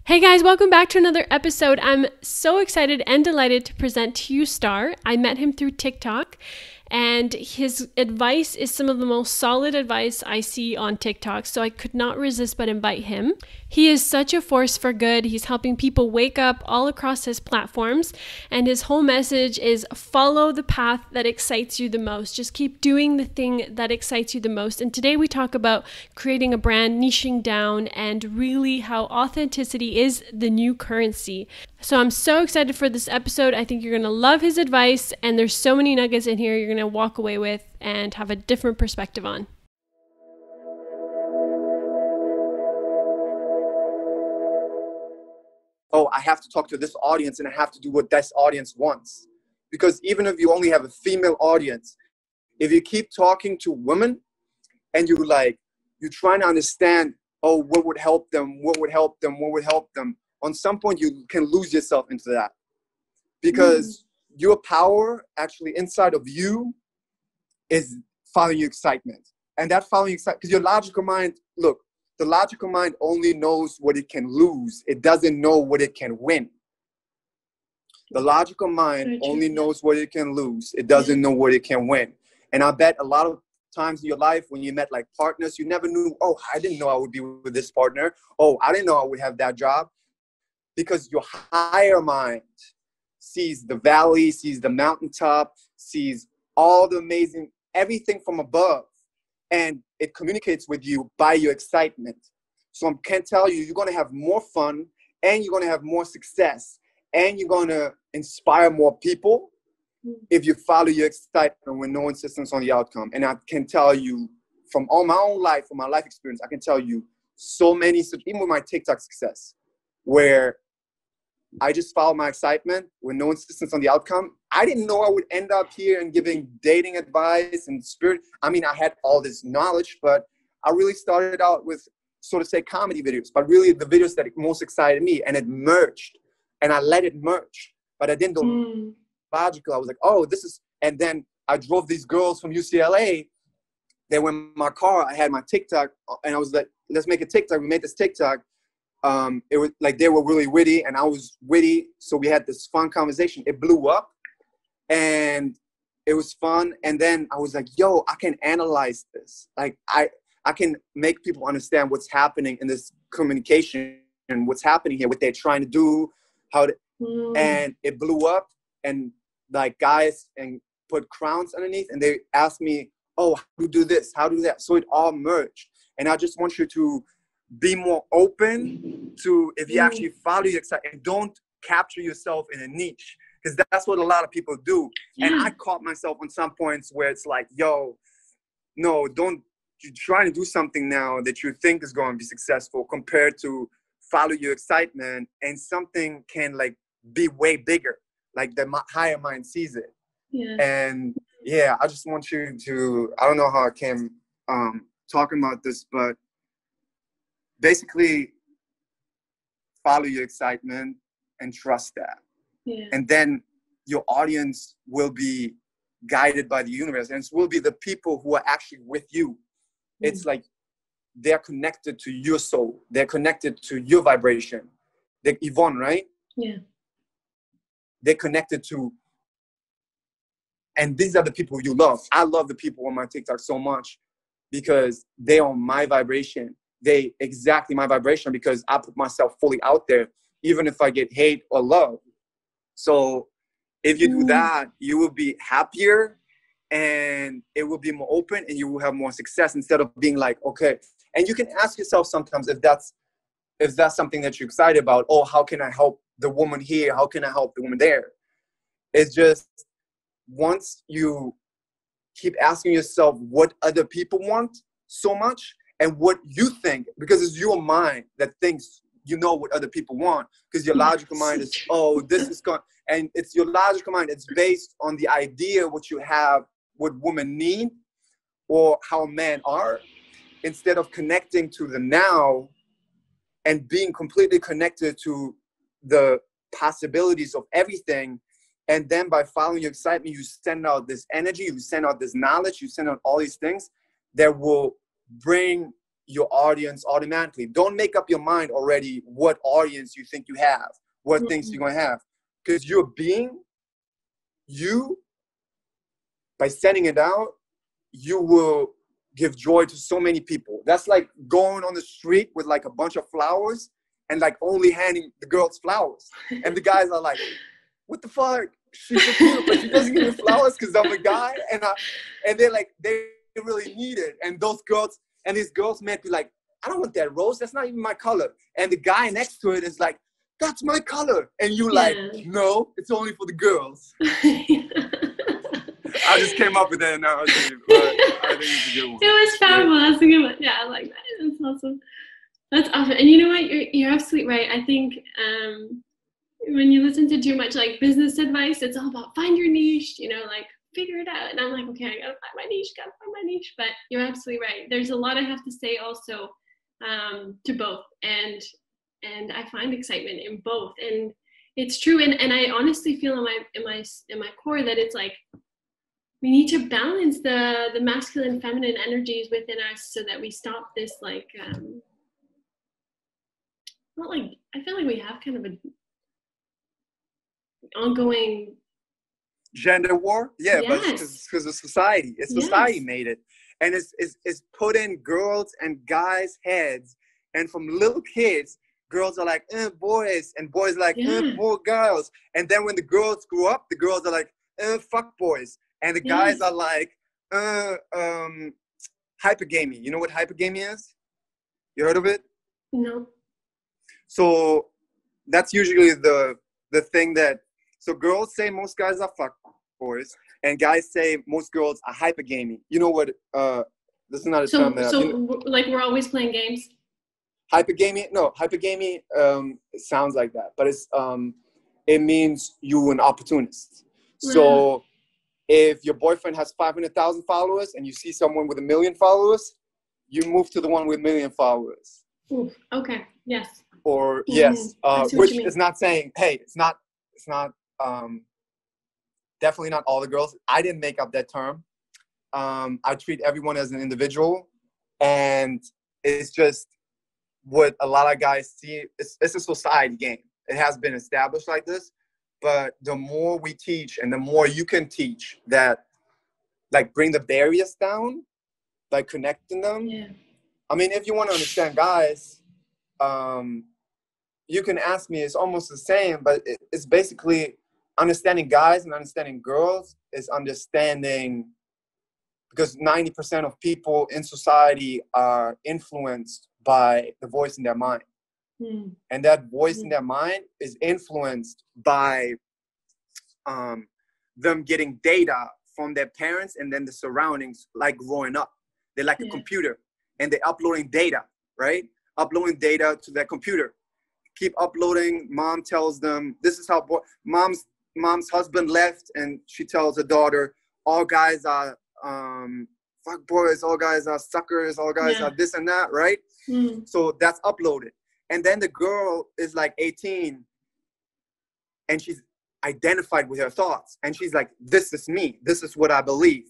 Hey guys, welcome back to another episode. I'm so excited and delighted to present to you Star. I met him through TikTok, and his advice is some of the most solid advice I see on TikTok, so I could not resist but invite him. He is such a force for good. He's helping people wake up all across his platforms, and his whole message is follow the path that excites you the most. Just keep doing the thing that excites you the most. And today we talk about creating a brand, niching down, and really how authenticity is the new currency. So I'm so excited for this episode. I think you're going to love his advice, and there's so many nuggets in here you're going to walk away with and have a different perspective on. Oh, I have to talk to this audience and I have to do what this audience wants. Because even if you only have a female audience, if you keep talking to women and you're trying to understand, oh, what would help them, on some point you can lose yourself into that. Because your power actually inside of you is following your excitement. And that following excitement, because your logical mind, look, the logical mind only knows what it can lose. It doesn't know what it can win. The logical mind only knows what it can lose. It doesn't know what it can win. And I bet a lot of times in your life when you met like partners, you never knew, oh, I didn't know I would be with this partner. Oh, I didn't know I would have that job. Because your higher mind sees the valley, sees the mountaintop, sees all the amazing, everything from above. And it communicates with you by your excitement. So I can tell you, you're going to have more fun and you're going to have more success and you're going to inspire more people if you follow your excitement with no insistence on the outcome. And I can tell you from all my own life, from my life experience, I can tell you so many, even with my TikTok success, where I just followed my excitement with no insistence on the outcome. I didn't know I would end up here and giving dating advice and spirit. I mean, I had all this knowledge, but I really started out with, so to say, comedy videos, but really the videos that most excited me, and it merged, and I let it merge, but I didn't go logical. I was like, oh, this is, and then I drove these girls from UCLA. They were in my car. I had my TikTok, and I was like, let's make a TikTok. We made this TikTok. It was like they were really witty and I was witty. So we had this fun conversation. It blew up and it was fun. And then I was like, yo, I can analyze this. Like I can make people understand what's happening in this communication and what's happening here, what they're trying to do, and it blew up and like guys and put crowns underneath and they asked me, oh, how do you do this? How do that? So it all merged. And I just want you to be more open to, if you actually follow your excitement and don't capture yourself in a niche, because that's what a lot of people do. And I caught myself on some points where it's like, yo, no, don't, you're trying to do something now that you think is going to be successful compared to follow your excitement, and something can like be way bigger, like the higher mind sees it. And yeah, I just want you to, I don't know how I came talking about this, but basically follow your excitement and trust that. And then your audience will be guided by the universe, and it will be the people who are actually with you. It's like they're connected to your soul. They're connected to your vibration. Like Yvonne, right? Yeah. They're connected to, and these are the people you love. I love the people on my TikTok so much because they are my vibration. They exactly my vibration because I put myself fully out there, even if I get hate or love. So if you do that, you will be happier and it will be more open and you will have more success instead of being like, okay. And you can ask yourself sometimes if that's something that you're excited about. Oh, how can I help the woman here? How can I help the woman there? It's just once you keep asking yourself what other people want so much, and what you think, because it's your mind that thinks you know what other people want, because your logical mind is, oh, this is going, and it's your logical mind. It's based on the idea what you have, what women need, or how men are, instead of connecting to the now and being completely connected to the possibilities of everything. And then by following your excitement, you send out this energy, you send out this knowledge, you send out all these things that will bring your audience automatically. Don't make up your mind already what audience you think you have, what things you're going to have. Because you're being you, by sending it out, you will give joy to so many people. That's like going on the street with like a bunch of flowers and like only handing the girls flowers. And the guys are like, what the fuck? She's so cute, but she doesn't give me flowers because I'm a guy. And they're like, they really need it. And these girls might be like, I don't want that rose. That's not even my color. And the guy next to it is like, that's my color. And you like, no, it's only for the girls. I just came up with that analogy, but I think it's a good one. It was fabulous. Yeah. That's a good one. Yeah, I like that. That's awesome. That's awesome. And you know what? You're absolutely right. I think when you listen to too much like business advice, it's all about find your niche, like figure it out. And I'm like, okay, I gotta find my niche. But you're absolutely right. There's a lot I have to say also to both. And I find excitement in both. And it's true. And I honestly feel in my core that it's like, we need to balance the masculine, feminine energies within us so that we stop this like, not like, I feel like we have kind of an ongoing gender war. Yeah, yes. But it's because of society. Society made it. And it's put in girls and guys' heads. And from little kids, girls are like, boys. And boys are like, more girls. And then when the girls grow up, the girls are like, fuck boys. And the guys are like, hypergamy. You know what hypergamy is? You heard of it? No. So that's usually the thing that, so girls say most guys are fuck boys, and guys say most girls are hypergamy. You know what? This is not a term that. So like we're always playing games. Hypergamy? No, hypergamy it sounds like that, but it means you an opportunist. So if your boyfriend has 500,000 followers and you see someone with 1 million followers, you move to the one with 1 million followers. Ooh, okay. Yes. Or which is not saying, hey, it's not definitely not all the girls. I didn't make up that term. I treat everyone as an individual, and it's just what a lot of guys see. It's a society game. It has been established like this, but the more we teach and the more you can teach that, like, bring the barriers down by connecting them. Yeah. I mean, if you want to understand guys, you can ask me. It's almost the same, but it's basically understanding guys and understanding girls is understanding, because 90% of people in society are influenced by the voice in their mind. And that voice in their mind is influenced by them getting data from their parents and then the surroundings, like growing up. They're like a computer, and they're uploading data, right? Uploading data to their computer. Keep uploading. Mom tells them, this is how mom's husband left, and she tells her daughter, all guys are fuck boys, all guys are suckers, all guys are this and that, right? So that's uploaded. And then the girl is like 18 and she's identified with her thoughts. And she's like, this is me. This is what I believe.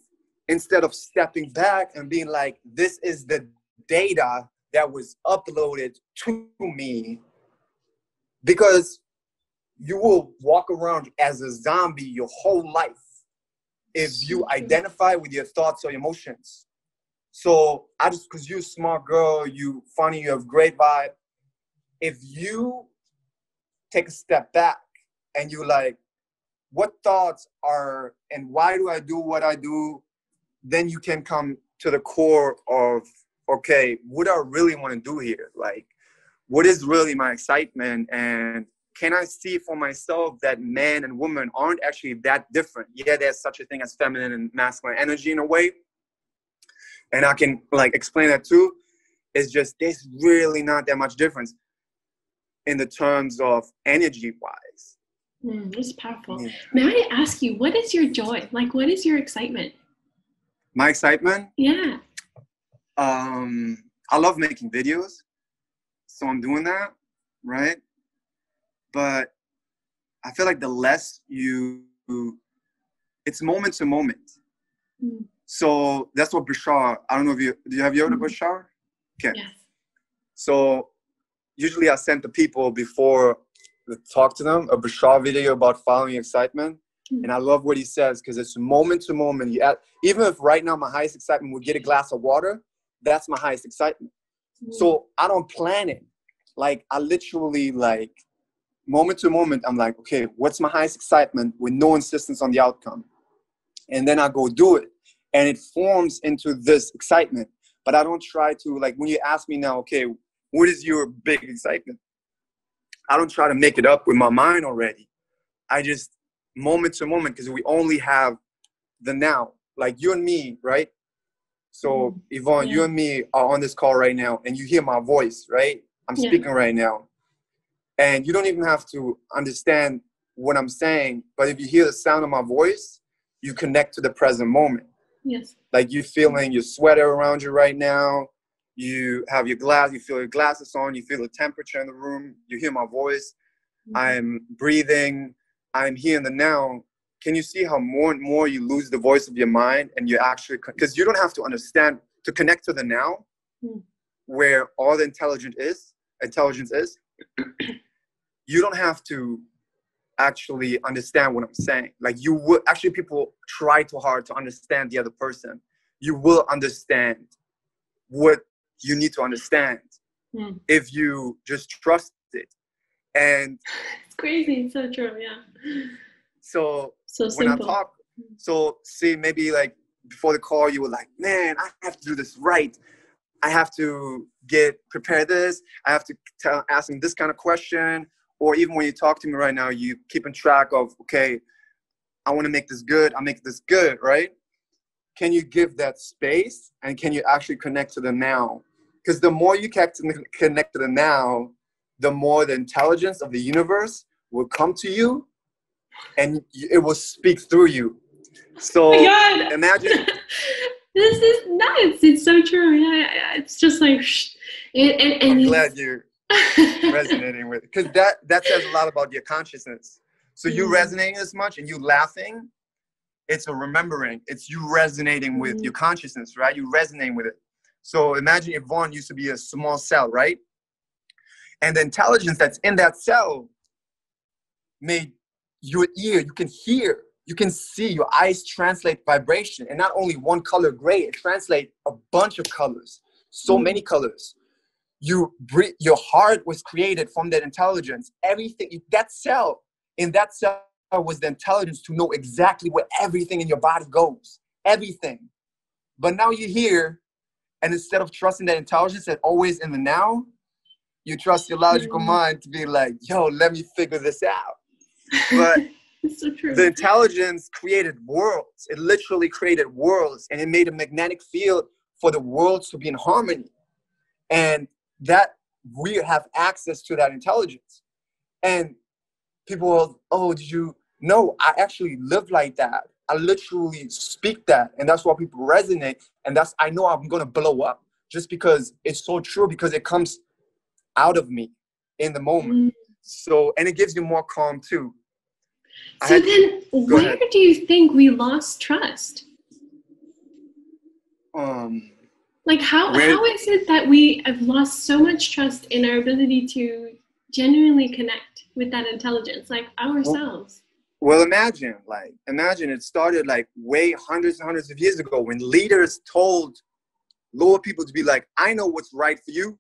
Instead of stepping back and being like, this is the data that was uploaded to me. Because you will walk around as a zombie your whole life if you identify with your thoughts or emotions. So because you're a smart girl, you funny, you have great vibe. If you take a step back and you like, what thoughts are, and why do I do what I do? Then you can come to the core of, okay, what do I really want to do here? Like, what is really my excitement? And can I see for myself that men and women aren't actually that different? Yeah, there's such a thing as feminine and masculine energy in a way. And I can like explain that too. It's just, there's really not that much difference in the terms of energy-wise. It's powerful. Yeah. May I ask you, what is your joy? Like, what is your excitement? My excitement? Yeah. I love making videos. So I'm doing that, right? But I feel like the less it's moment to moment. So that's what Bashar, I don't know if have you heard of Bashar? Okay. Yes. So usually I send the people before the talk to them a Bashar video about following excitement. And I love what he says because it's moment to moment. Even if right now my highest excitement would get a glass of water, that's my highest excitement. So I don't plan it. Like I literally like moment to moment, I'm like, okay, what's my highest excitement with no insistence on the outcome? And then I go do it. And it forms into this excitement. But I don't try to, like when you ask me now, okay, what is your big excitement? I don't try to make it up with my mind already. I just moment to moment, because we only have the now. Like you and me, right? So Yvonne, you and me are on this call right now, and you hear my voice, right? I'm speaking right now. And you don't even have to understand what I'm saying, but if you hear the sound of my voice, you connect to the present moment. Yes. Like you're feeling your sweater around you right now. You have your glass, you feel your glasses on, you feel the temperature in the room, you hear my voice. I'm breathing, I'm here in the now. Can you see how more and more you lose the voice of your mind and you actually, because you don't have to understand to connect to the now, where all the intelligence is, you don't have to actually understand what I'm saying. Like you would, actually people try too hard to understand the other person. You will understand what you need to understand if you just trust it. And it's crazy. It's so true. Yeah. So when simple. I talk, so see, maybe like before the call, you were like, man, I have to do this right. I have to prepare this. I have to ask him this kind of question. Or even when you talk to me right now, you keeping track of, okay, I want to make this good. I make this good, right? Can you give that space and can you actually connect to the now? Because the more you connect to the now, the more the intelligence of the universe will come to you and it will speak through you. So imagine. This is nuts. It's so true. Yeah, it's just like, and I'm glad you're resonating with it, because that says a lot about your consciousness. So you resonating as much and you laughing, it's a remembering. It's you resonating with your consciousness, right? You resonating with it. So imagine Yvonne used to be a small cell, right? And the intelligence that's in that cell made your ear, you can hear, you can see, your eyes translate vibration. And not only one color gray, it translates a bunch of colors, so many colors. Your heart was created from that intelligence. Everything, in that cell was the intelligence to know exactly where everything in your body goes, everything. But now you're here, and instead of trusting that intelligence that's always in the now, you trust your logical mind to be like, yo, let me figure this out. But so true. The intelligence created worlds. It literally created worlds, and it made a magnetic field for the worlds to be in harmony. And that we have access to that intelligence. And people will, oh, did you know? I actually live like that. I literally speak that. And that's why people resonate. And I know I'm going to blow up just because it's so true, because it comes out of me in the moment. So, and it gives you more calm too. So then where do you think we lost trust? Like how is it that we have lost so much trust in our ability to genuinely connect with that intelligence, like ourselves? Well, imagine it started like way hundreds and hundreds of years ago when leaders told lower people to be like, I know what's right for you.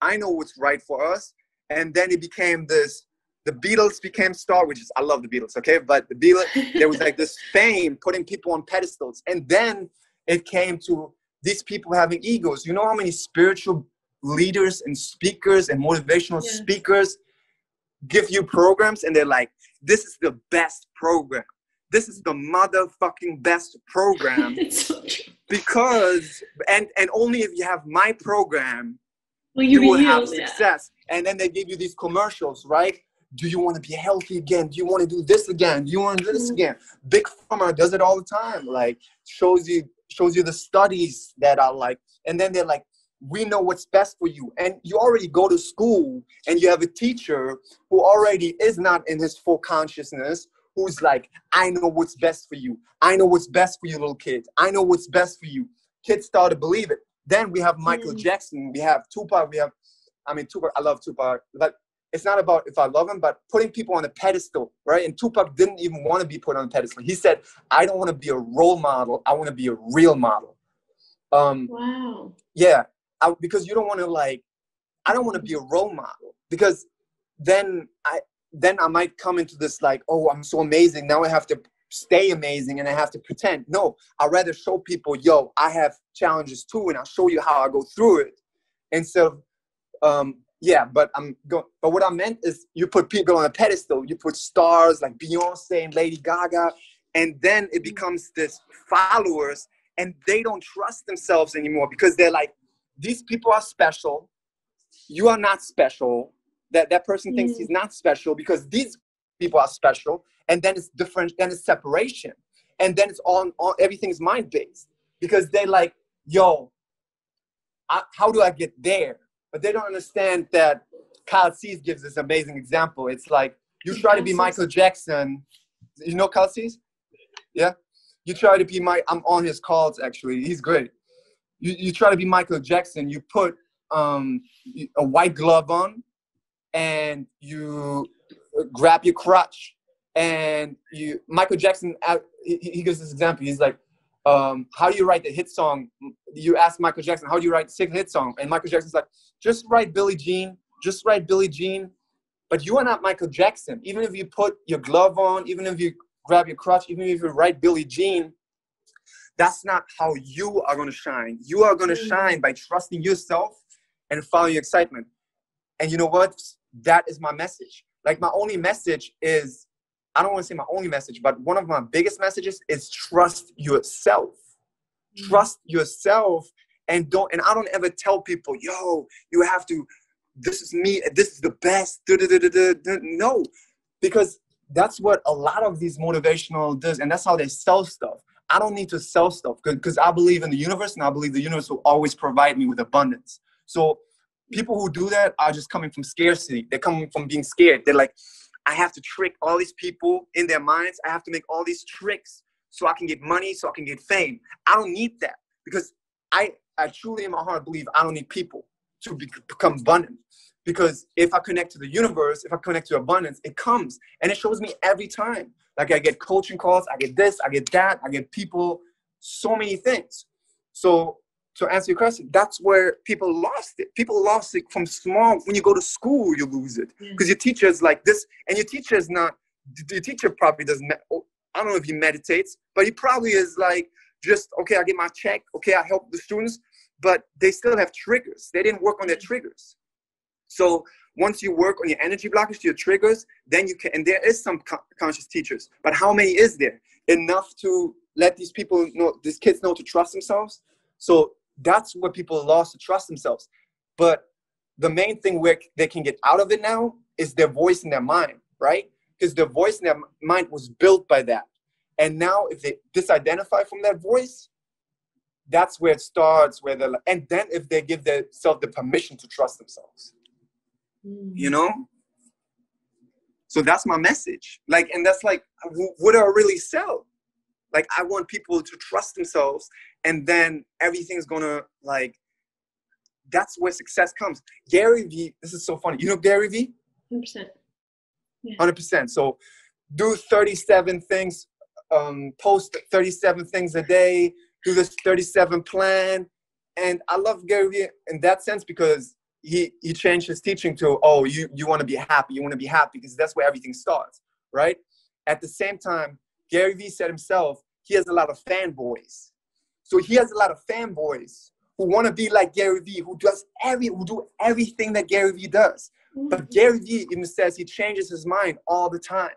I know what's right for us. And then it became this, the Beatles became star, which is, I love the Beatles, okay? But the Beatles, there was like this fame, putting people on pedestals. And then it came to these people having egos. You know how many spiritual leaders and speakers and motivational speakers give you programs and they're like, this is the best program. This is the motherfucking best program. It's so true. Because, and only if you have my program, you will have success. And then they give you these commercials, right? Do you want to be healthy again? Do you want to do this again? Do you want to do this again? Big Pharma does it all the time. Like shows you the studies that are like, and then they're like, we know what's best for you. And you already go to school and you have a teacher who already is not in his full consciousness, who's like, I know what's best for you. I know what's best for you, little kids. I know what's best for you. Kids start to believe it. Then we have Michael Jackson, we have Tupac, Tupac, I love Tupac, but it's not about if I love him, but putting people on a pedestal, right? And Tupac didn't even want to be put on a pedestal. He said, I don't want to be a role model. I want to be a real model. Wow. Yeah, because you don't want to I don't want to be a role model, because then I might come into this oh, I'm so amazing. Now I have to stay amazing and I have to pretend. No, I'd rather show people, yo, I have challenges too, and I'll show you how I go through it. Instead of, but what I meant is you put people on a pedestal, you put stars like Beyonce and Lady Gaga, and then it becomes this followers, and they don't trust themselves anymore because they're like, these people are special. You are not special. That person thinks he's not special because these people are special. And then it's different, then it's separation. And then it's all everything's mind-based. Because they're like, yo, how do I get there? But they don't understand that Kyle Cease gives this amazing example. It's like, you try to be Michael Jackson. You know Kyle Cease? Yeah? You try to be I'm on his calls, actually. He's great. You try to be Michael Jackson. You put a white glove on, and you grab your crutch. And Michael Jackson, he gives this example. He's like, how do you write the hit song? You ask Michael Jackson, how do you write the hit song? And Michael Jackson's like, just write Billie Jean. Just write Billie Jean. But you are not Michael Jackson. Even if you put your glove on, even if you grab your crutch, even if you write Billie Jean, that's not how you are going to shine. You are going to shine by trusting yourself and following your excitement. And you know what? That is my message. My only message is, I don't want to say my only message, but one of my biggest messages is trust yourself. Trust yourself, and I don't ever tell people, yo, you have to, this is me, this is the best. No, because that's what a lot of these motivational does, and that's how they sell stuff. I don't need to sell stuff because I believe in the universe, and I believe the universe will always provide me with abundance. So people who do that are just coming from scarcity. They're coming from being scared. They're like, I have to trick all these people in their minds. I have to make all these tricks so I can get money, so I can get fame. I don't need that, because I truly in my heart believe I don't need people to become abundant. Because if I connect to the universe, if I connect to abundance, it comes. And it shows me every time. I get coaching calls, I get this, I get that, I get people, so many things. So to answer your question, that's where people lost it. People lost it from small. When you go to school, you lose it. Because your teacher's like this, and your teacher probably doesn't, I don't know if he meditates, but he probably is like, just, okay, I get my check, okay, I help the students, but they still have triggers. They didn't work on their triggers. So once you work on your energy blockage, your triggers, then you can, and there is some conscious teachers, but how many is there? Enough to let these people know, these kids know to trust themselves. So that's where people lost to trust themselves. But the main thing where they can get out of it now is their voice in their mind, right? Because their voice in their mind was built by that. And now if they disidentify from that voice, that's where it starts, and then if they give themselves the permission to trust themselves, you know? So that's my message. And that's what do I really sell? I want people to trust themselves, and then everything's gonna, that's where success comes. Gary Vee, this is so funny. You know Gary Vee? 100%. Yeah. 100%. So do 37 things, post 37 things a day, do this 37 plan. And I love Gary Vee in that sense because he changed his teaching to, oh, you want to be happy. You want to be happy because that's where everything starts, right? At the same time, Gary Vee said himself, he has a lot of fanboys. So he has a lot of fanboys who want to be like Gary Vee, who do everything that Gary Vee does. But Gary Vee even says he changes his mind all the time.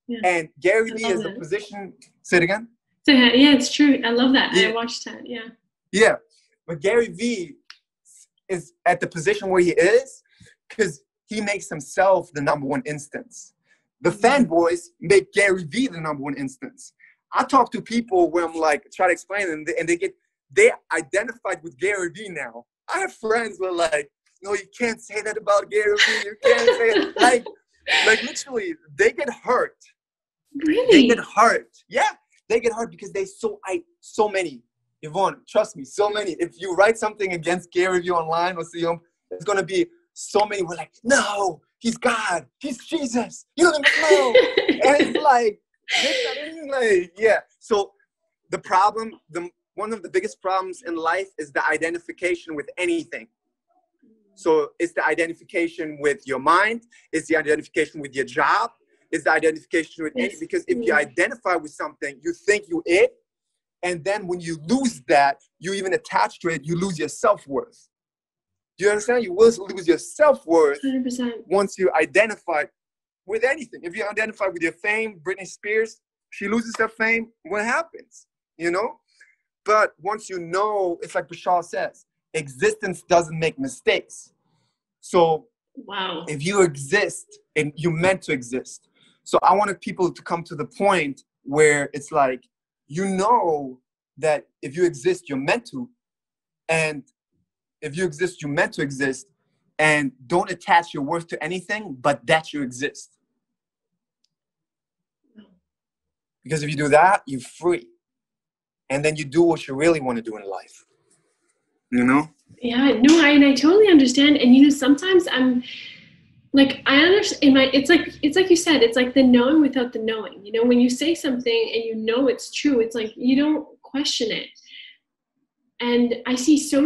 Yeah. And Gary Vee is a position. Say it again. So, yeah, it's true. I love that. Yeah. I watched that. Yeah. Yeah, but Gary Vee is at the position where he is because he makes himself the number one instance. The fanboys make Gary Vee the number one instance. I talk to people where I'm try to explain them, and they identified with Gary Vee now. I have friends who are no, you can't say that about Gary Vee. You can't say it. Literally, they get hurt. Really? They get hurt. Yeah, they get hurt because so many Yvonne, trust me, so many. If you write something against Gary Vee online or see him, there's going to be so many. We're like, no, he's God. He's Jesus. You don't even know. And it's like, yeah. So the problem, one of the biggest problems in life is the identification with anything. So it's the identification with your mind. It's the identification with your job. It's the identification with anything. Because if you identify with something, you think you it. And then when you lose that, you even attach to it, you lose your self-worth. Do you understand? You will lose your self-worth 100%. Once you identify with anything. If you identify with your fame, Britney Spears, she loses her fame, what happens? You know? But once you know, it's like Bashar says, existence doesn't make mistakes. So wow. If you exist, and you're meant to exist. So I wanted people to come to the point where it's like, you know that if you exist, you're meant to. And if you exist, you're meant to exist. And don't attach your worth to anything but that you exist. Because if you do that, you're free. And then you do what you really want to do in life. You know? Yeah, no, I totally understand. And, you know, sometimes I'm like, I understand, it's like you said, it's like the knowing without the knowing. You know, when you say something and you know it's true, it's like you don't question it. And I see so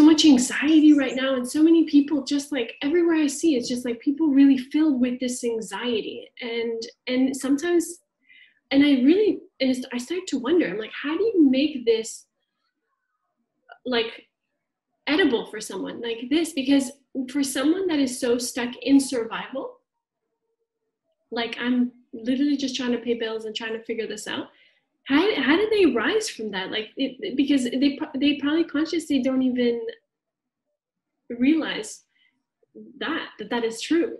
much anxiety right now, and so many people, just like everywhere I see, it's just like people really filled with this anxiety. And sometimes, and I start to wonder, I'm like, how do you make this like edible for someone like this? Because for someone that is so stuck in survival, like I'm literally just trying to pay bills and trying to figure this out. How did they rise from that? Like, because they probably consciously don't even realize that is true.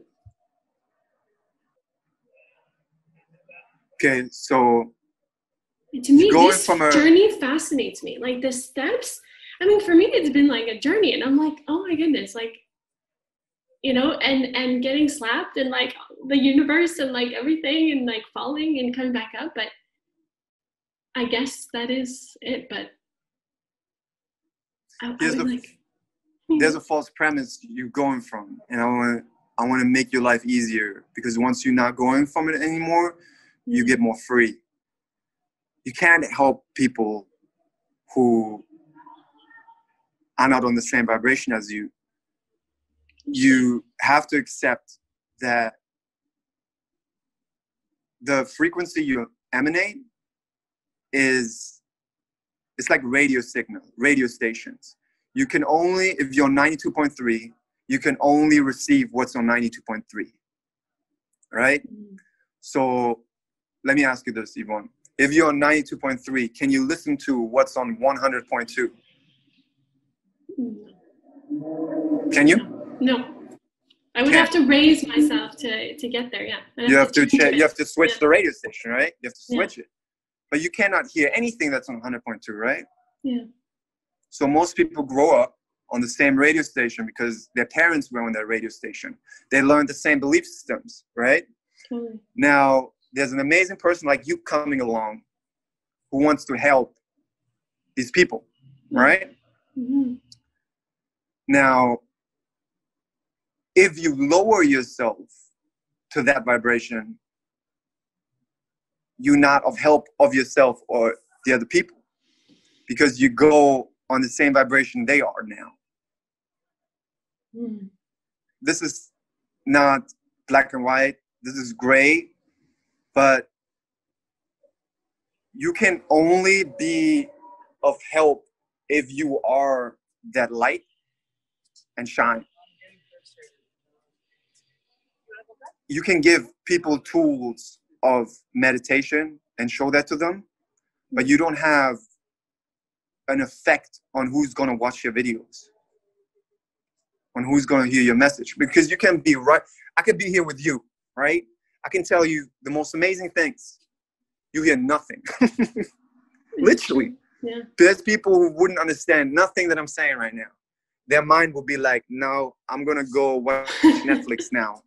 Okay, so to me, this journey fascinates me. Like the steps. I mean, for me, it's been like a journey, and I'm like, oh my goodness, like, you know, and getting slapped, and like the universe, and like everything, and like falling and coming back up, but. I guess that is it, but there's a false premise you're going from, and I want to make your life easier, because once you're not going from it anymore, you get more free. You can't help people who are not on the same vibration as you. You have to accept that the frequency you emanate it's like radio stations. You can only, if you're 92.3, you can only receive what's on 92.3, right? So let me ask you this, Yvonne. If you're on 92.3, can you listen to what's on 100.2? Can you? No. I would have to raise myself to get there, yeah. You have to switch the radio station, right? You have to switch it. But you cannot hear anything that's on 100.2, right? Yeah. So most people grow up on the same radio station because their parents were on that radio station. They learned the same belief systems, right? Totally. Now, there's an amazing person like you coming along who wants to help these people, right? Mm-hmm. Now, if you lower yourself to that vibration, you're not of help of yourself or the other people, because you go on the same vibration they are now. This is not black and white. This is gray, but you can only be of help if you are that light and shine. You can give people tools of meditation and show that to them, but you don't have an effect on who's going to watch your videos, on who's going to hear your message. Because you can be right. I could be here with you, right? I can tell you the most amazing things. You hear nothing. Literally. Yeah. There's people who wouldn't understand nothing that I'm saying right now. Their mind will be like, no, I'm going to go watch Netflix now.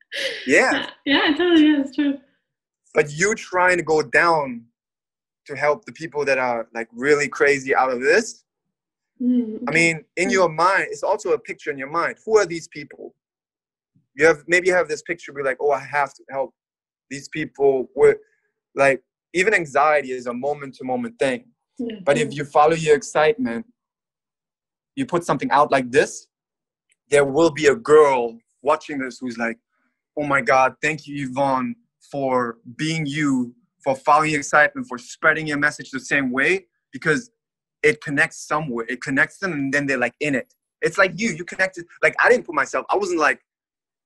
Yeah. Yeah, totally. Yeah, it's true. But you trying to go down to help the people that are like really crazy out of this. Okay. I mean, in your mind, it's also a picture in your mind. Who are these people? Maybe you have this picture, be like, oh, I have to help these people with, like, even anxiety is a moment to moment thing. But if you follow your excitement, you put something out like this, there will be a girl watching this who's like, oh my God, thank you, Yvonne, for being you, for following your excitement, for spreading your message the same way, because it connects somewhere. It connects them, and then they're like in it. It's like you connected. Like, I didn't put myself, I wasn't like,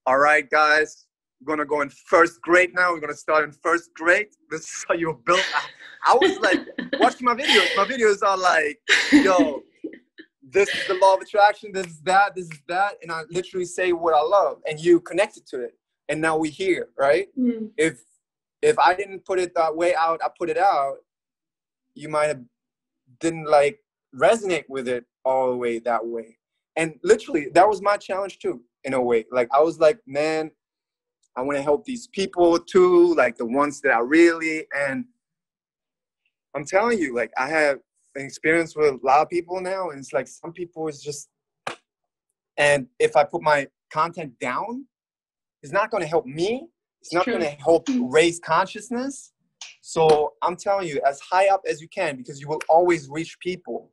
all right, guys, we're going to go in first grade now. We're going to start in first grade. This is how you're built. I was like, watch my videos. My videos are like, yo, this is the law of attraction. This is that. This is that. And I literally say what I love, and you connected to it. And now we're here, right? If I didn't put it that way out, I put it out, you might have didn't like resonate with it all the way that way. And literally, that was my challenge too, in a way. Like, I was like, man, I want to help these people too, like the ones that are really, and I'm telling you, like, I have an experience with a lot of people now, and it's like some people is just, and if I put my content down, it's not going to help me. It's not going to help raise consciousness. So I'm telling you, as high up as you can, because you will always reach people.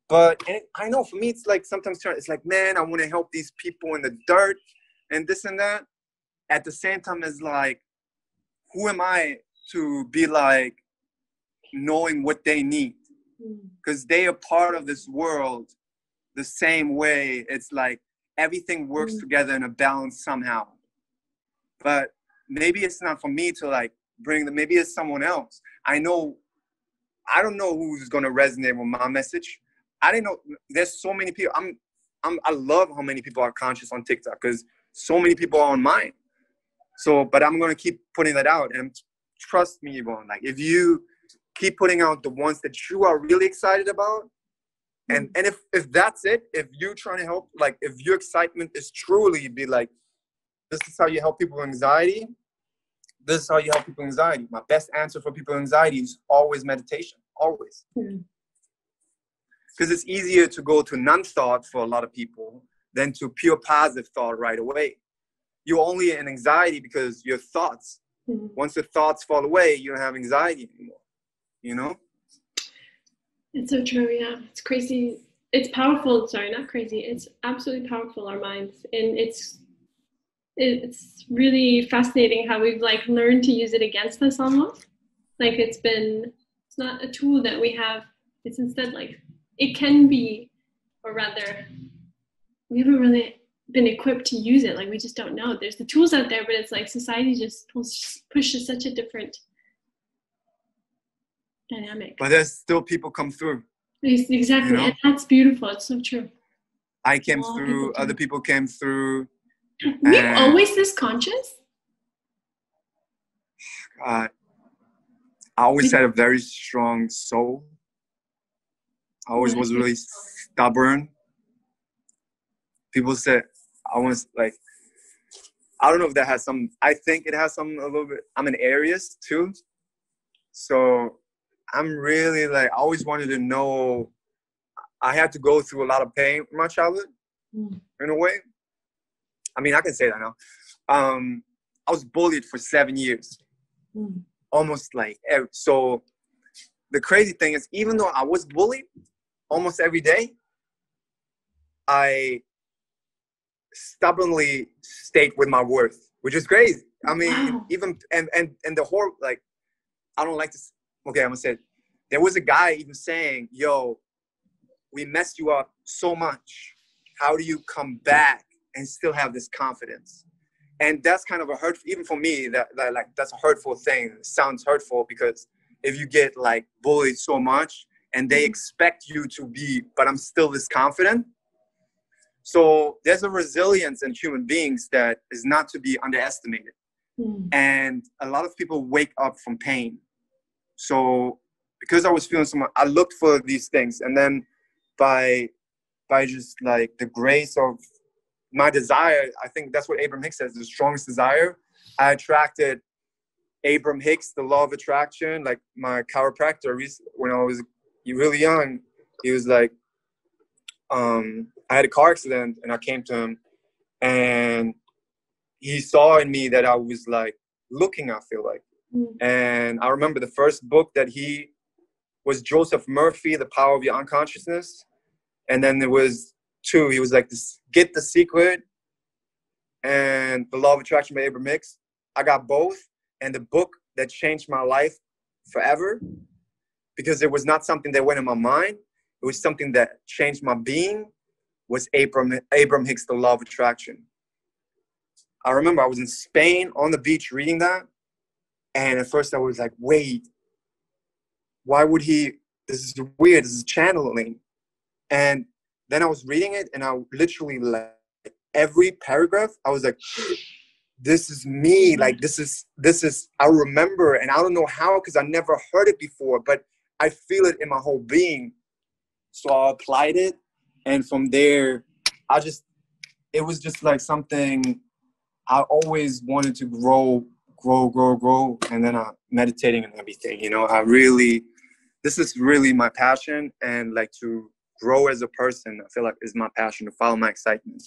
But and I know for me, it's like sometimes it's like, man, I want to help these people in the dirt and this and that. At the same time, it's like, who am I to be like knowing what they need? Because they are part of this world the same way. It's like everything works together in a balance somehow. But maybe it's not for me to like bring them. Maybe it's someone else. I don't know who's going to resonate with my message. I didn't know. There's so many people. I love how many people are conscious on TikTok, because so many people are on mine. So, but I'm going to keep putting that out. And trust me, Yvonne, like, if you keep putting out the ones that you are really excited about, and if that's it, if you're trying to help, like, if your excitement is truly be like, this is how you help people with anxiety, this is how you help people with anxiety. My best answer for people with anxiety is always meditation, always. Because it's easier to go to non-thought for a lot of people than to pure positive thought right away. You're only in anxiety because your thoughts, once the thoughts fall away, you don't have anxiety anymore, you know? It's so true, yeah. It's crazy. It's powerful. Sorry, not crazy. It's absolutely powerful, our minds. And it's really fascinating how we've like learned to use it against us almost. Like, it's not a tool that we have. It's instead like, it can be, or rather, we haven't really been equipped to use it. Like, we just don't know. There's the tools out there, but it's like society just pushes such a different dynamic. But there's still people come through. Exactly. You know? And that's beautiful. It's so true. I came through, other people came through. Were you always this conscious? I always had a very strong soul. I always was really stubborn. People said, I don't know if that has some, I think it has some a little bit, I'm an Aries too. So I'm really like, I always wanted to know, I had to go through a lot of pain in my childhood, in a way. I mean, I can say that now. I was bullied for 7 years, almost like, so the crazy thing is, even though I was bullied almost every day, I stubbornly stayed with my worth, which is crazy. I mean, even, and the whole, like, I don't like to, okay, I'm gonna say it. There was a guy even saying, yo, we messed you up so much. How do you come back and still have this confidence? And that's kind of a hurt, even for me, that's a hurtful thing. It sounds hurtful because if you get like bullied so much and they expect you to be, but I'm still this confident. So there's a resilience in human beings that is not to be underestimated. And a lot of people wake up from pain. So because I was feeling so much, I looked for these things. And then by just like the grace of my desire, I think that's what Abraham Hicks says, the strongest desire, I attracted Abraham Hicks, The Law of Attraction. Like my chiropractor, when I was really young, he was like, I had a car accident and I came to him and he saw in me that I was like looking, I feel like. And I remember the first book that he was Joseph Murphy, The Power of Your Unconsciousness. And then there was two. He was like, Get the Secret and The Law of Attraction by Abraham Hicks. I got both. And the book that changed my life forever, because it was not something that went in my mind, it was something that changed my being, was Abraham Hicks, The Law of Attraction. I remember I was in Spain on the beach reading that. And at first I was like, wait, why would he? This is weird. This is channeling. And then I was reading it and I literally, like, every paragraph, I was like, this is me. Like, this is, I remember, and I don't know how, because I never heard it before, but I feel it in my whole being. So I applied it. And from there, it was just like something I always wanted to grow. And then meditating and everything, this is really my passion. And like to grow as a person, I feel like is my passion, to follow my excitement.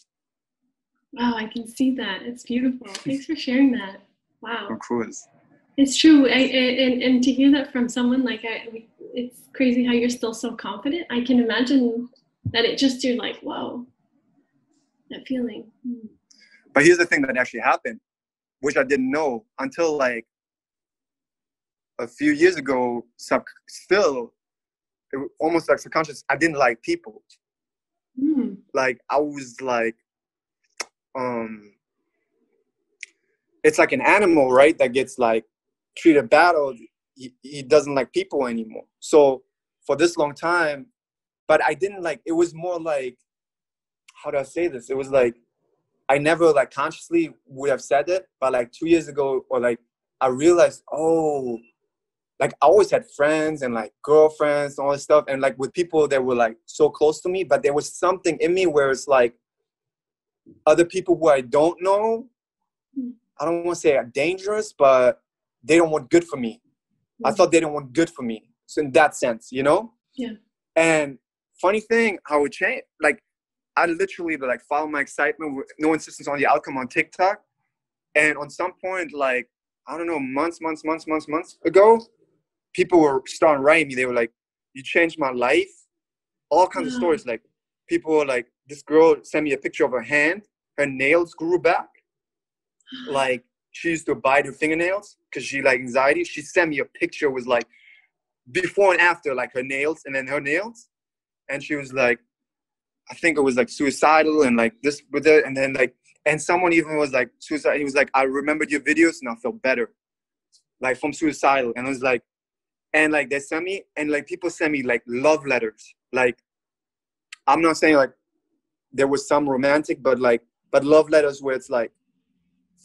Wow, I can see that. It's beautiful. Thanks for sharing that. Wow. Of course. It's true. And to hear that from someone it's crazy how you're still so confident. I can imagine that you're like, whoa, that feeling. But here's the thing that actually happened, which I didn't know until like a few years ago. It was almost like subconscious. I didn't like people. Like I was like, it's like an animal, right? That gets like treated bad, or he doesn't like people anymore. So for this long time, but I didn't like, it was more like, how do I say this? It was like, I never like consciously would have said it, but like 2 years ago, or like, I realized, oh, like I always had friends and like girlfriends and all this stuff. And like with people that were like so close to me, but there was something in me where it's like other people who I don't know, I don't want to say are dangerous, but they don't want good for me. I thought they didn't want good for me. So in that sense, Yeah. And funny thing, how it changed, like I literally like follow my excitement with no insistence on the outcome on TikTok. And on some point, like, I don't know, months ago, people were starting writing me. They were like, you changed my life. All kinds of stories. Like people were like, this girl sent me a picture of her hand. Her nails grew back. Like she used to bite her fingernails because she like anxiety. She sent me a picture, was like before and after, like her nails and then her nails. And she was like, I think it was like suicidal and like this with it. And then like, and someone even was like suicide. He was like, I remembered your videos and I felt better. Like from suicidal. And it was like, and like they sent me, and like people send me like love letters. Like, I'm not saying like there was some romantic, but love letters where it's like,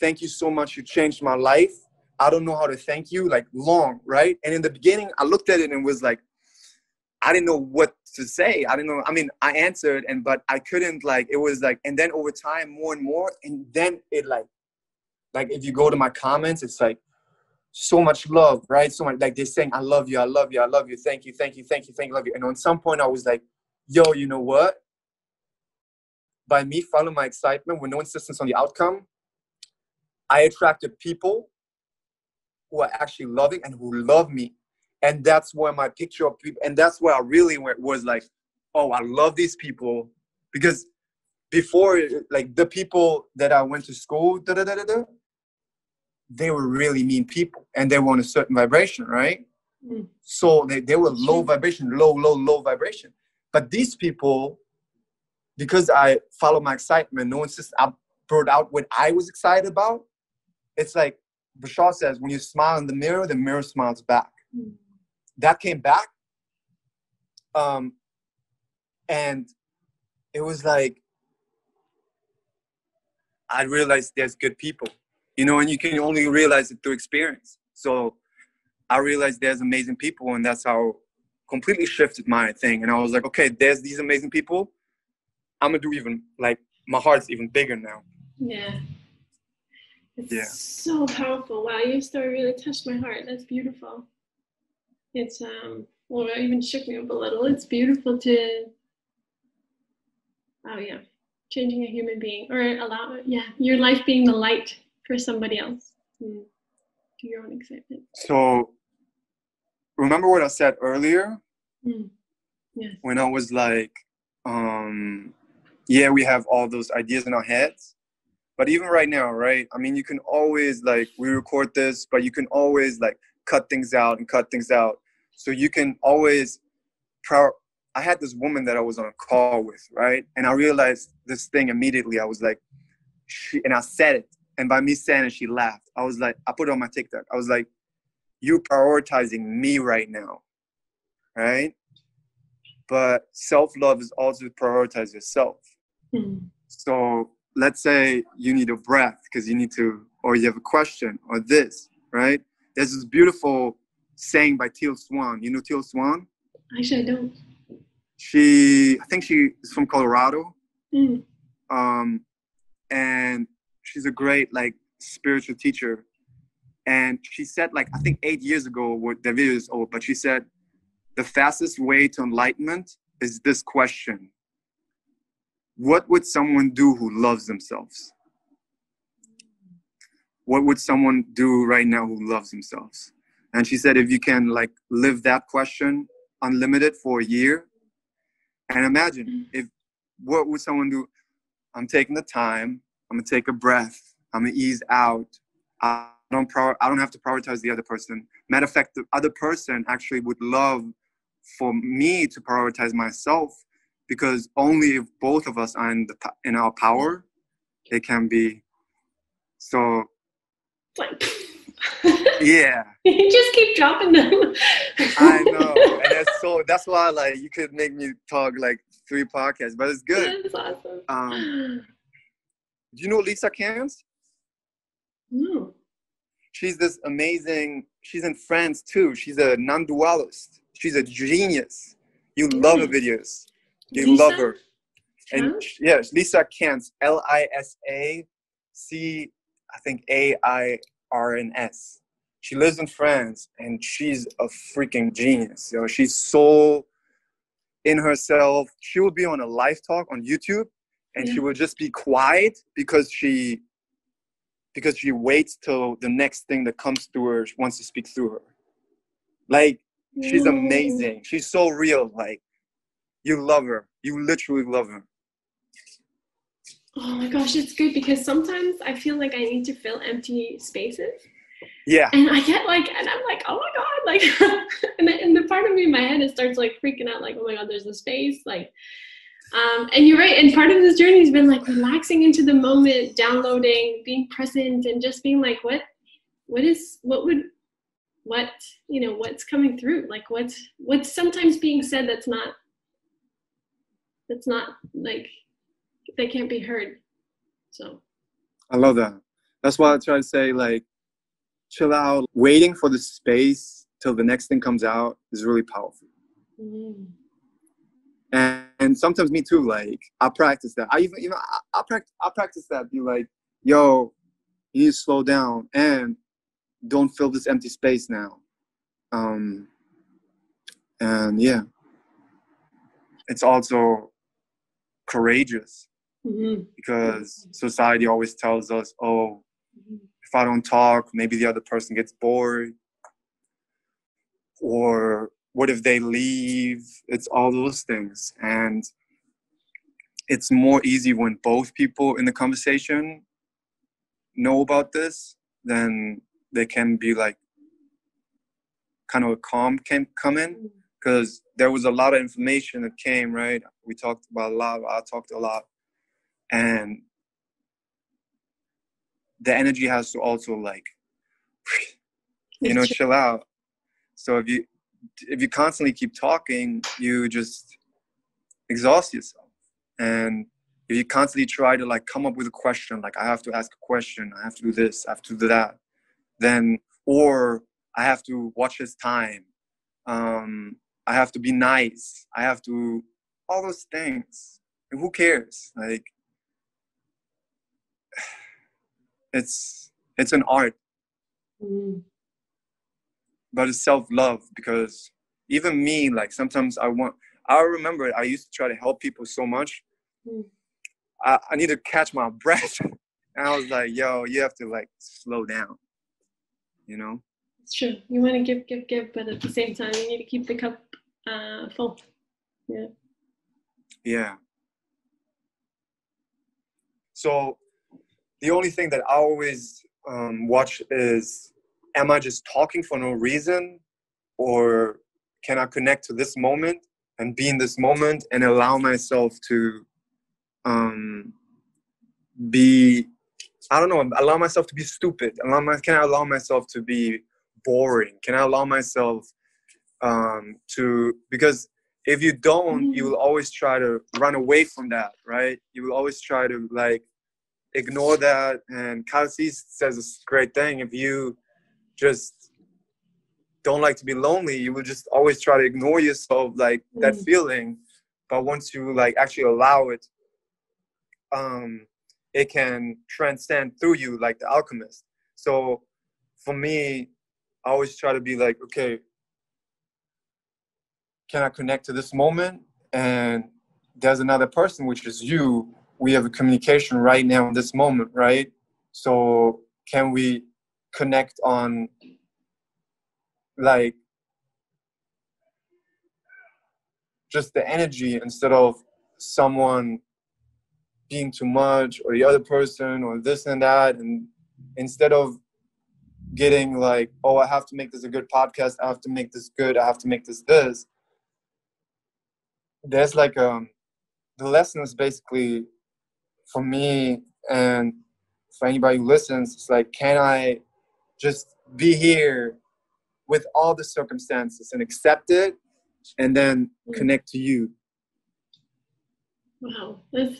thank you so much. You changed my life. I don't know how to thank you, like long, right? And in the beginning, I looked at it and was like, I didn't know what to say. I didn't know. I mean, I answered, but I couldn't like, it was like, and then over time, more and more. And then it like if you go to my comments, it's like so much love, right? So much, like they're saying, I love you. I love you. I love you. Thank you. Thank you. Thank you. Thank you. Love you. And on some point I was like, yo, you know what? By me following my excitement with no insistence on the outcome, I attracted people who are actually loving and who love me. And that's where my picture of people, and that's where I really went, was like, oh, I love these people. Because before, like the people that I went to school, they were really mean people and they were on a certain vibration, right? So they were low vibration, low vibration. But these people, because I follow my excitement, no insistence, I brought out what I was excited about. It's like Bashar says, when you smile in the mirror smiles back. That came back. And it was like, I realized there's good people, and you can only realize it through experience. So I realized there's amazing people, and that's how completely shifted my thing. And I was like, okay, there's these amazing people. I'm gonna do even, like, my heart's even bigger now. Yeah. It's so powerful. Wow, your story really touched my heart. That's beautiful. It's well, it even shook me up a little. It's beautiful to, oh yeah, changing a human being or your life being the light for somebody else to your own excitement. So remember what I said earlier? Yes. When I was like, yeah, we have all those ideas in our heads. But even right now, right? I mean, you can always, like, we record this, but you can always, like, cut things out. So you can always, I had this woman that I was on a call with, right? And I realized this thing immediately. I was like, and I said it. And by me saying it, she laughed. I was like, I put it on my TikTok. I was like, you're prioritizing me right now, right? But self-love is also to prioritize yourself. So let's say you need a breath because you need to, or you have a question or this, right? There's this beautiful saying by Teal Swan. You know Teal Swan? Actually, I don't. I think she is from Colorado. And she's a great, like, spiritual teacher. And she said, like, I think 8 years ago, what the video is old, but she said, the fastest way to enlightenment is this question. What would someone do who loves themselves? What would someone do right now who loves themselves? And she said, if you can, like, live that question unlimited for a year, and imagine what would someone do? I'm taking the time. I'm gonna take a breath. I'm gonna ease out. I don't have to prioritize the other person. Matter of fact, the other person actually would love for me to prioritize myself, because only if both of us are in our power, it can be. So, yeah. You just keep dropping them. I know, and that's why, like, you could make me talk like 3 podcasts, but it's good. That's awesome. Do you know Lisa Cairns? No. She's this amazing. She's in France too. She's a non-dualist. She's a genius. You love her videos. You love her. And yes, Lisa Cairns, Lisa, I think AIRNS. She lives in France, and she's a freaking genius. You know, she's so in herself. She will be on a live talk on YouTube, and she will just be quiet because she waits till the next thing that comes through her. She wants to speak through her. Like, she's amazing. She's so real. Like, you love her. You literally love her. Oh my gosh, it's good because sometimes I feel like I need to fill empty spaces. Yeah. And I get like, and I'm like, oh my God, like, and the part of me in my head, it starts like freaking out, like, oh my God, there's a space, like, and you're right. And part of this journey has been like relaxing into the moment, downloading, being present, and just being like, what's coming through? Like, what's sometimes being said that's not like, they can't be heard. So. I love that. That's why I try to say, like, chill out. Waiting for the space till the next thing comes out is really powerful. And sometimes me too, like, I practice that. I practice that. Be like, yo, you need to slow down and don't fill this empty space now. And yeah, it's also courageous because society always tells us, oh, if I don't talk, maybe the other person gets bored. Or what if they leave? It's all those things. And it's more easy when both people in the conversation know about this, then they can be like, kind of a calm can come in, because there was a lot of information that came, right? We talked about a lot. I talked a lot. And the energy has to also, like, chill out. So if you constantly keep talking, you just exhaust yourself. And if you constantly try to, like, come up with a question, like, I have to ask a question, I have to do this, I have to do that, then, or I have to watch his time, I have to be nice, I have to, all those things. And who cares? Like, it's It's an art, Mm. but it's self-love, because even me, like sometimes I remember I used to try to help people so much. Mm. I need to catch my breath. And I was like, yo, you have to like slow down, you know? It's true. You want to give, but at the same time, you need to keep the cup full. Yeah. Yeah. So the only thing that I always watch is, am I just talking for no reason? Or can I connect to this moment and be in this moment and allow myself to be, I don't know, allow myself to be stupid? Can I allow myself to be boring? Can I allow myself because if you don't, you will always try to run away from that, right? You will always try to like ignore that. And Kelsey says this great thing: if you just don't like to be lonely, you will just always try to ignore yourself, like that feeling. But once you like actually allow it, it can transcend through you like the alchemist. So for me, I always try to be like, okay, can I connect to this moment? And there's another person, which is you. We have a communication right now in this moment, right? So can we connect on like just the energy, instead of someone being too much, or the other person, or this and that? And instead of getting like, oh, I have to make this a good podcast, I have to make this good, I have to make this, there's like the lesson is basically, for me and for anybody who listens, it's like, can I just be here with all the circumstances and accept it, and then connect to you? Wow. Wow.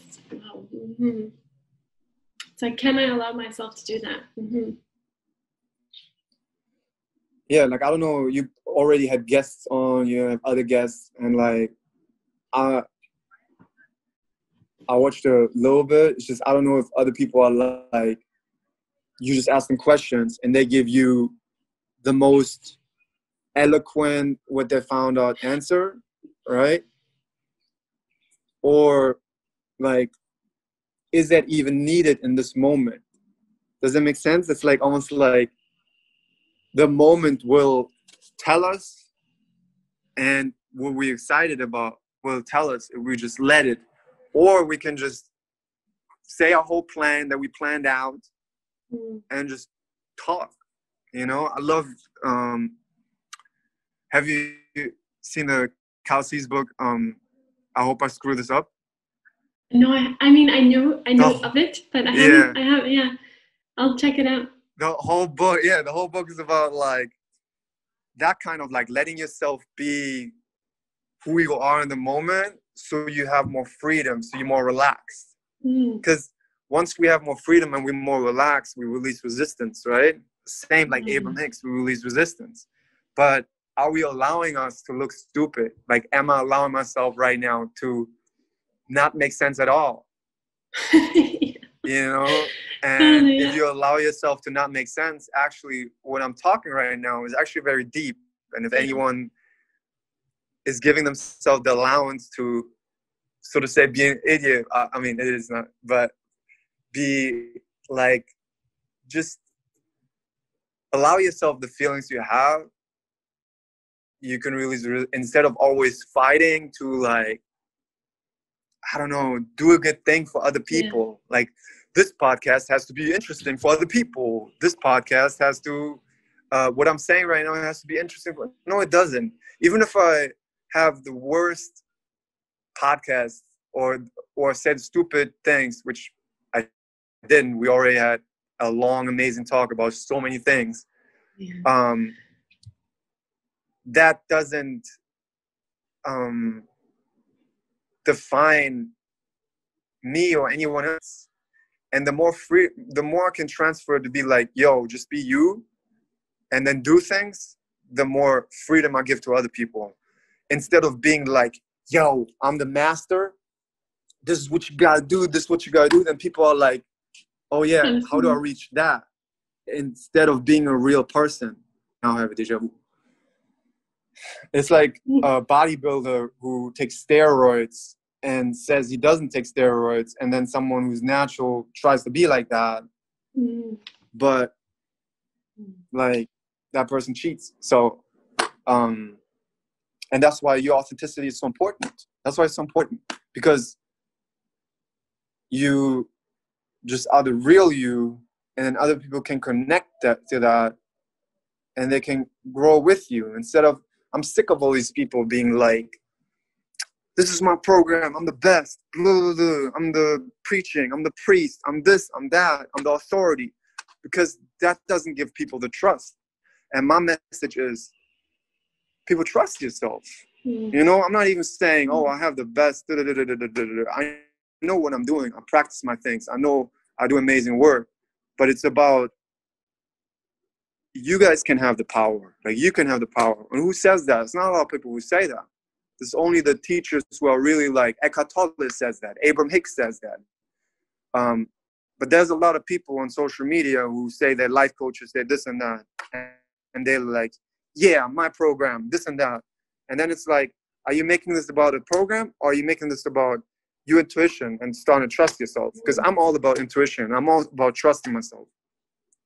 Mm-hmm. It's like, can I allow myself to do that? Mm-hmm. Yeah, like, I don't know, you already had guests on, you have other guests, and like, I watched a little bit. It's just, I don't know if other people are like, you just ask them questions and they give you the most eloquent, what they found out answer, right? Or like, is that even needed in this moment? Does that make sense? It's like almost like the moment will tell us, and what we're excited about will tell us if we just let it. Or we can just say a whole plan that we planned out and just talk. You know, I love, have you seen the Kelsey's book, I Hope I Screw This Up? No, I mean, I know of it, but I haven't, yeah. I'll check it out. The whole book is about like that kind of like letting yourself be who you are in the moment, so you have more freedom, so you're more relaxed. Because once we have more freedom and we're more relaxed, we release resistance, right? Same like Abraham Hicks, we release resistance. But are we allowing us to look stupid? Like, am I allowing myself right now to not make sense at all? You know? And if you allow yourself to not make sense, actually, what I'm talking right now is actually very deep. And if anyone is giving themselves the allowance to, so to say, be an idiot, I mean, it is not, but be like, just allow yourself the feelings you have. You can really, instead of always fighting to like, I don't know, do a good thing for other people. Yeah. Like, this podcast has to be interesting for other people. This podcast has to, what I'm saying right now has to be interesting. No, it doesn't. Even if I have the worst podcast or said stupid things, which I didn't. We already had a long, amazing talk about so many things. Yeah. That doesn't define me or anyone else. And the more I can transfer to be like, yo, just be you, and then do things, the more freedom I give to other people. Instead of being like, yo, I'm the master, this is what you gotta do, this is what you gotta do, then people are like, oh yeah, how do I reach that? instead of being a real person. Now I have a deja vu. It's like a bodybuilder who takes steroids and says he doesn't take steroids, and then someone who's natural tries to be like that, but like that person cheats. So and that's why your authenticity is so important. That's why it's so important, because you just are the real you, and then other people can connect to that, and they can grow with you. Instead of, I'm sick of all these people being like, this is my program, I'm the best, blah, blah, blah. I'm the preaching, I'm the priest, I'm this, I'm that, I'm the authority, because that doesn't give people the trust. And my message is, people, trust yourself. You know, I'm not even saying, oh, I have the best, I know what I'm doing, I practice my things, I know I do amazing work, but it's about, you guys can have the power. Like, you can have the power. And who says that? It's not a lot of people who say that. It's only the teachers who are really like, Eckhart Tolle says that, Abraham Hicks says that. But there's a lot of people on social media who say they're life coaches, they're this and that. And they're like, yeah, my program, this and that. And then it's like, are you making this about a program, or are you making this about your intuition and starting to trust yourself? Because I'm all about intuition. I'm all about trusting myself.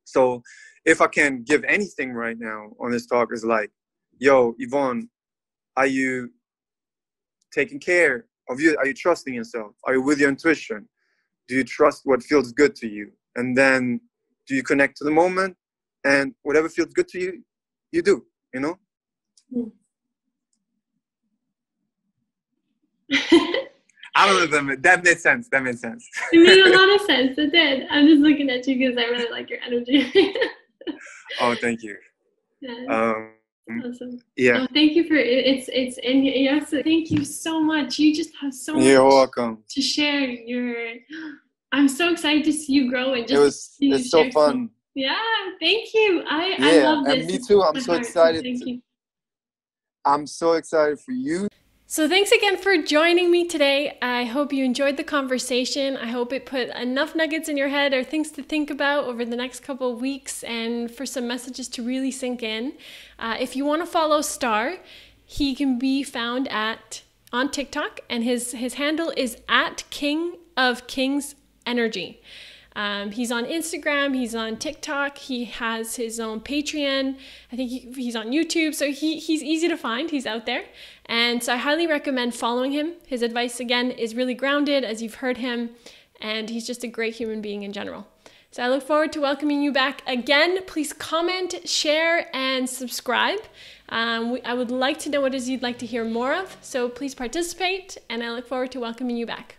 So if I can give anything right now on this talk, is like, yo, Yvonne, are you taking care of you? Are you trusting yourself? Are you with your intuition? Do you trust what feels good to you? And then do you connect to the moment? And whatever feels good to you, you do, you know? I don't know if that made sense. That made sense. It made a lot of sense. It did. I'm just looking at you because I really like your energy. Oh, thank you. Yeah. Awesome. Yeah. Thank you for it's and yes, thank you so much. You just have so much. You're welcome. To share I'm so excited to see you grow and just it's so fun. Yeah, thank you. I love this. And me too. I'm so excited. Thank you. I'm so excited for you. So thanks again for joining me today. I hope you enjoyed the conversation. I hope it put enough nuggets in your head or things to think about over the next couple of weeks, and for some messages to really sink in. If you want to follow Star, he can be found on TikTok, and his handle is @KingofKingsEnergy. He's on Instagram, he's on TikTok, he has his own Patreon, I think he's on YouTube, so he's easy to find, he's out there. And so I highly recommend following him. His advice, again, is really grounded, as you've heard him, and he's just a great human being in general. So I look forward to welcoming you back again. Please comment, share, and subscribe. I would like to know what it is you'd like to hear more of, so please participate, and I look forward to welcoming you back.